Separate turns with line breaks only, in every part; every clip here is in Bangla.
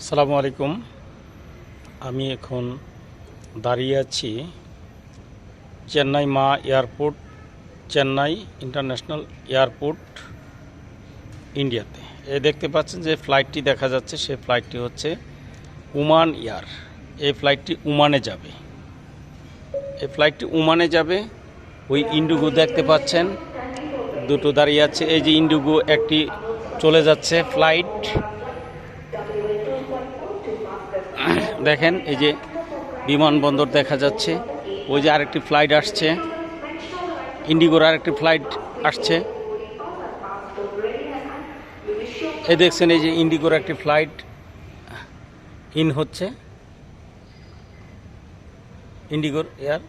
আসসালামু আলাইকুম। আমি এখন দাঁড়িয়ে আছি চেন্নাই মা এয়ারপোর্ট, চেন্নাই ইন্টারন্যাশনাল এয়ারপোর্ট, ইন্ডিয়াতে। দেখতে পাচ্ছেন যে ফ্লাইটটি দেখা যাচ্ছে, সেই ফ্লাইটটি হচ্ছে ওমান এয়ার। এই ফ্লাইটটি ওমানে যাবে। ওই ইন্ডিগো দেখতে পাচ্ছেন দুটো দাঁড়িয়ে আছে। এই যে ইন্ডিগো একটি চলে যাচ্ছে ফ্লাইট, দেখেন এই যে বিমানবন্দর দেখা যাচ্ছে। ওই যে আরেকটি ফ্লাইট আসছে, ইন্ডিগোর আরেকটি ফ্লাইট আসছে। এই দেখছেন এই যে ইন্ডিগোর একটি ফ্লাইট ইন হচ্ছে, ইন্ডিগোর এয়ার।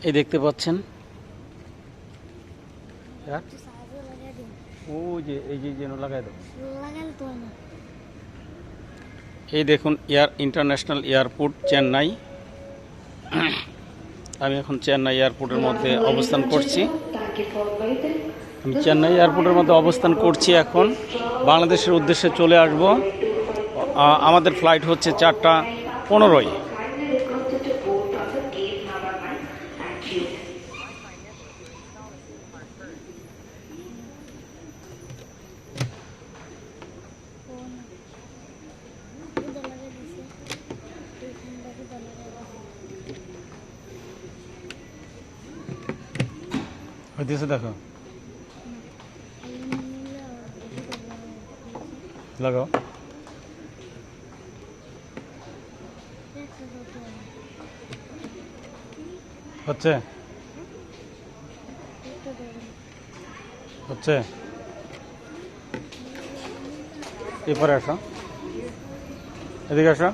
এই দেখতে পাচ্ছেন ও যে এই যে যেন লাগাই দাও। এই দেখুন ইন্টারন্যাশনাল এয়ারপোর্ট চেন্নাই। আমি এখন চেন্নাই এয়ারপোর্টের মধ্যে অবস্থান করছি। এখন বাংলাদেশের উদ্দেশ্যে চলে আসব। আমাদের ফ্লাইট হচ্ছে 4:15। হইতেছে, দেখো, লাগাও। হচ্ছে এরপরে আসো, এদিকে আসো।